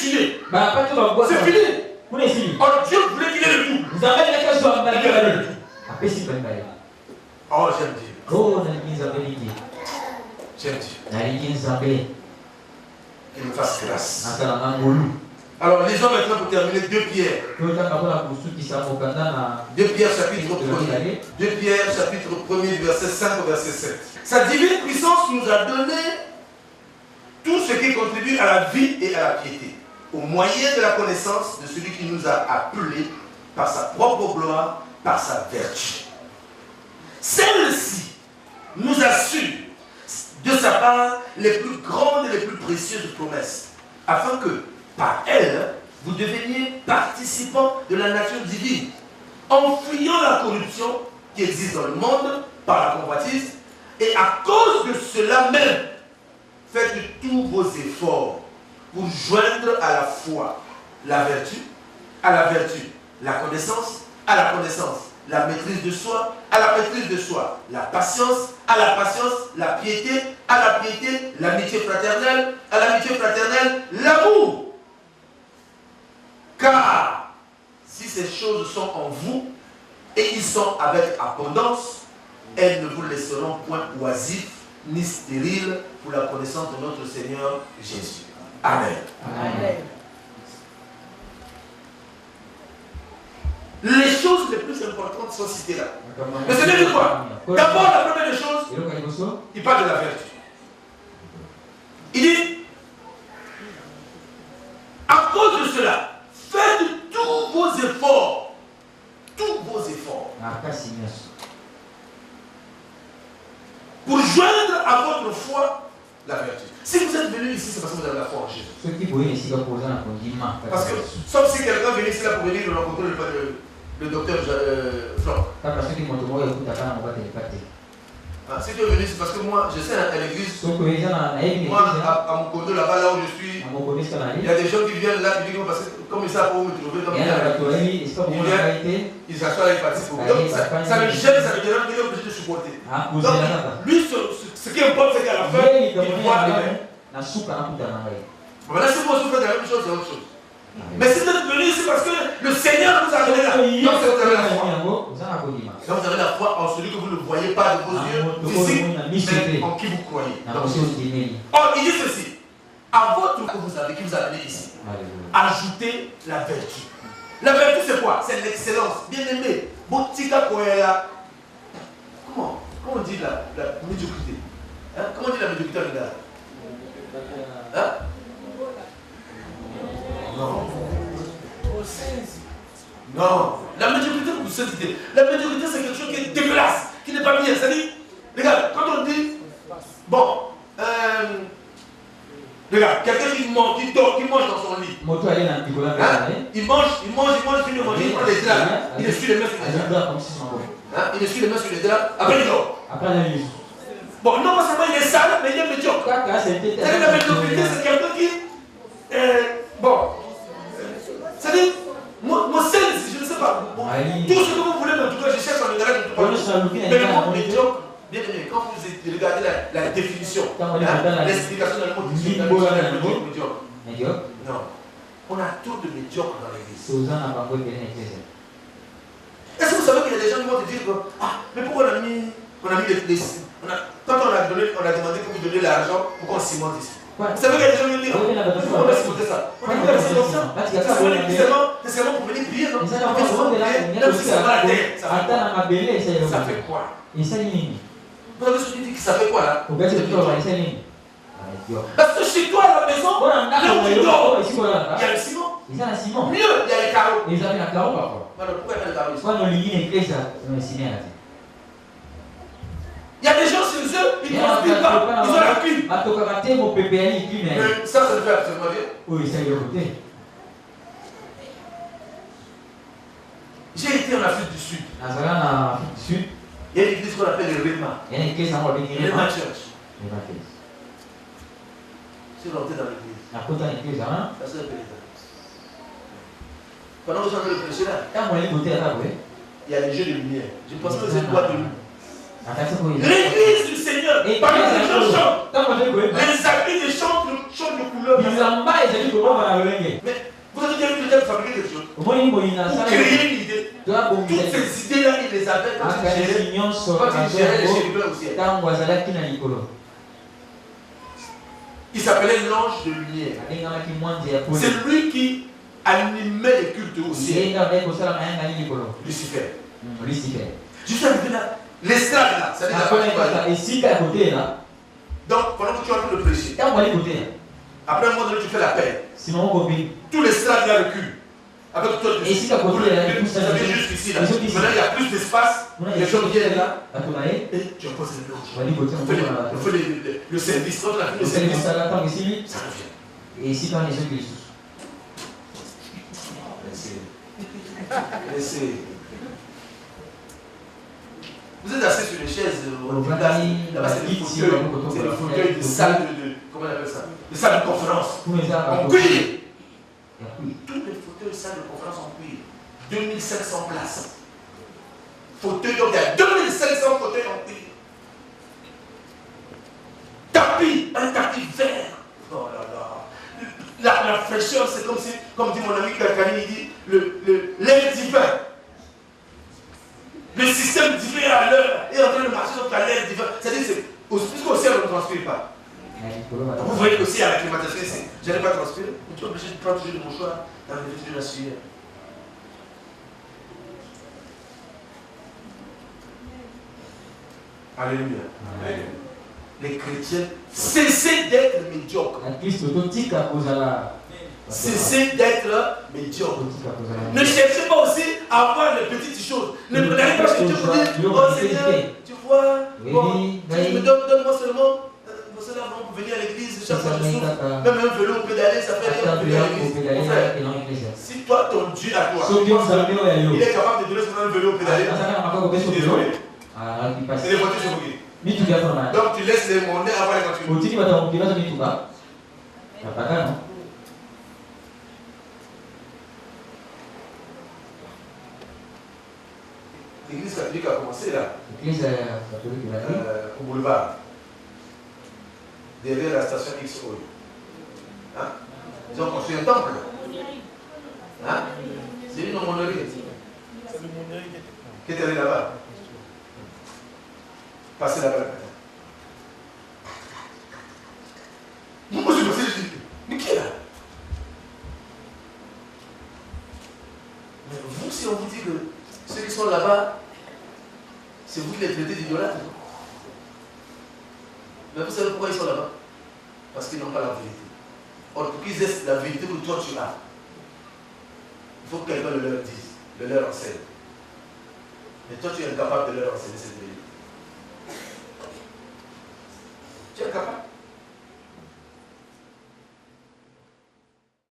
tué. C'est fini. Alors Dieu voulait qu'il ait le double. Il a le double. Oh, j'aime Dieu. J'aime Dieu. Qu'il nous fasse grâce. Alors, lisons maintenant pour terminer 2 Pierre. 2 Pierre chapitre 1er. 2 Pierre chapitre 1er, verset 5 au verset 7. Sa divine puissance nous a donné tout ce qui contribue à la vie et à la piété, au moyen de la connaissance de celui qui nous a appelés par sa propre gloire, par sa vertu. Celle-ci nous assure de sa part les plus grandes et les plus précieuses promesses, afin que, par elle, vous deveniez participants de la nature divine, en fuyant la corruption qui existe dans le monde par la convoitise, et à cause de cela même, faites tous vos efforts pour joindre à la foi la vertu, à la vertu la connaissance, à la connaissance la maîtrise de soi, à la maîtrise de soi la patience, à la patience la piété, à la piété l'amitié fraternelle, à l'amitié fraternelle l'amour. Car si ces choses sont en vous et ils sont avec abondance, elles ne vous laisseront point oisifs ni stériles pour la connaissance de notre Seigneur Jésus. Amen. Amen. Les choses les plus importantes sont citées là. Mais c'est bien de quoi? D'abord, la première des choses, il parle de la vertu. Il dit, à cause de cela, faites tous vos efforts. Tous vos efforts. Pour joindre à votre foi la vertu. Si vous êtes venu ici, c'est parce que vous avez la foi en Jésus. Parce que, sauf si quelqu'un vient ici là pour venir rencontrer le docteur Florent. Si tu es venu, c'est parce que moi, je sais à l'église, moi, à mon côté, là-bas, là où je suis, il y a des gens qui viennent là, qui disent, parce que comme ils savent où me trouver, comme ils viennent, ils s'assoient et ils participent. Donc, ça me gêne, ça me dérange, il est obligé de supporter. Donc, lui, ce qui importe, c'est qu'à la fin, il voit demain. Maintenant, si vous aussi faites la même chose, c'est autre chose. Mais si vous êtes venu ici parce que le Seigneur vous a donné la foi, donc vous avez la foi. Donc vous avez la foi en celui que vous ne voyez pas de vos yeux physiques, mais en qui vous croyez. Or, il dit ceci. À votre que vous avez, qui vous a donné ici, ajoutez la vertu. La vertu, c'est quoi? C'est l'excellence. Bien aimé. Botika Koela. Comment on dit la médiocrité? Comment on dit la médiocrité en Ghana? Hein? Non. Non. La médiocrité pour sainteté. La médiocrité, c'est quelque chose qui est dégueulasse, qui n'est pas bien. C'est-à-dire, regarde, quand on dit, bon, regarde, quelqu'un qui mange, qui dort, qui mange dans son lit. Il mange, finit de manger, il prend les draps, il essuie les mains sur les draps. Il essuie les mains sur les draps, après il dort. Bon, non seulement il est sale, mais il est médiocre. C'est-à-dire la médiocrité, c'est quelqu'un qui, bon, c'est-à-dire, mon sel, je ne sais pas, tout ce que vous voulez, mais en tout cas, je cherche en Ghana, je ne sais pas. Mais le mot médiocre, bien aimé, quand vous regardez la définition, l'explication de la médiocre, non, on a trop de médiocres dans l'église. Est-ce que vous savez qu'il y a des gens qui vont te dire que, mais pourquoi on a mis quand on a demandé que vous donniez l'argent, pourquoi on cimente ici? Vous savez qu'il y a des gens qui vont dire, pourquoi on a cimenté ça? On a mis ça. C'est seulement pour venir prier, non? Même si ça va la terre, ça fait quoi? Vous avez ce qui dit que ça fait quoi là? Parce que chez toi à la maison, là où tu dors, il y a le ciment. Mieux, il y a les carreaux. Alors pourquoi il y a les carreaux ici? Il y a des gens sur eux, ils ne transpirent pas, ils ont la cuve. Mais ça se fait absolument bien. Oui, ça y est. J'ai été en Afrique du Sud. Il y a une église qu'on appelle le Rema. Rema Church. Je suis rentré dans l'église. Ça se fait. Pendant que j'en ai le prêché là, il y a des jeux de lumière. Je pense que c'est une boîte de lumière. L'église du Seigneur, par exemple, les gens chantent. Les habits des chantent de couleurs. Mais vous avez déjà vu quelqu'un fabriquer quelque chose? Pour créer une idée. Toutes ces idées-là, il les avait quand il gérait les chérubins au ciel. Il s'appelait l'ange de lumière. C'est lui qui animait les cultes au ciel. Lucifer. Je suis arrivé là. L'estrade là, ça dit la partie là. Donc, pendant que tu es en train de prêcher, après un moment donné, tu fais la paix. Tous les strades là reculent. Avec toi, tu savais juste ici là. Maintenant, il y a plus d'espace. Les gens viennent là. Et tu imposes les blanches. On fait le service. Ça revient. Laissez. Vous êtes assis sur les chaises, là-bas c'est des fauteuils de salle comment on appelle ça? De salle de conférence. En cuir. Tous les fauteuils de salle de conférence en cuir. 2500 places. Fauteuils, donc il y a 2500 fauteuils en cuir. Tapis, un tapis vert. Oh là là. La fraîcheur, c'est comme si, comme dit mon ami Kakani, il dit, l'air divin. Le système divin à l'heure est en train de marcher sur l'air divin. C'est-à-dire que puisqu'au ciel on ne transpire pas. Vous voyez aussi à la climatisation ici, je n'allais pas transpirer. Tu es obligé de prendre toujours le mouchoir dans le vêtu de la sueur. Alléluia. Amen. Les chrétiens, cessez d'être médiocres. Cessez d'être médiocre. Ne cherchez pas aussi à avoir les petites choses. N'allez pas chercher pour dire, oh Seigneur, tu vois, bon, tu me donne-moi seulement cela pour venir à l'église chaque fois que je souffre. Même un vélo pédalé, ça fait rien pour venir à l'église. Si toi, ton Dieu à toi, il est capable de donner seulement un vélo pédalé, désolé. C'est les voitures sur vous. Donc tu laisses les monnaie avoir les voitures. L'église catholique a commencé là. Au boulevard. Derrière la station XO. Hein? Ils ont construit un temple. Hein? C'est une aumônerie. C'est l'aumônerie qui est allée là-bas. Passez là-bas. Moi je me suis dit, mais qui est là? Mais vous, si on vous dit que ceux qui sont là-bas, c'est vous qui les traitez d'idolâtres. Mais vous savez pourquoi ils sont là-bas? Parce qu'ils n'ont pas la vérité. Or, pour qu'ils aient la vérité que toi tu as, il faut que quelqu'un le leur dise, le leur enseigne. Mais toi tu es incapable de leur enseigner cette vérité.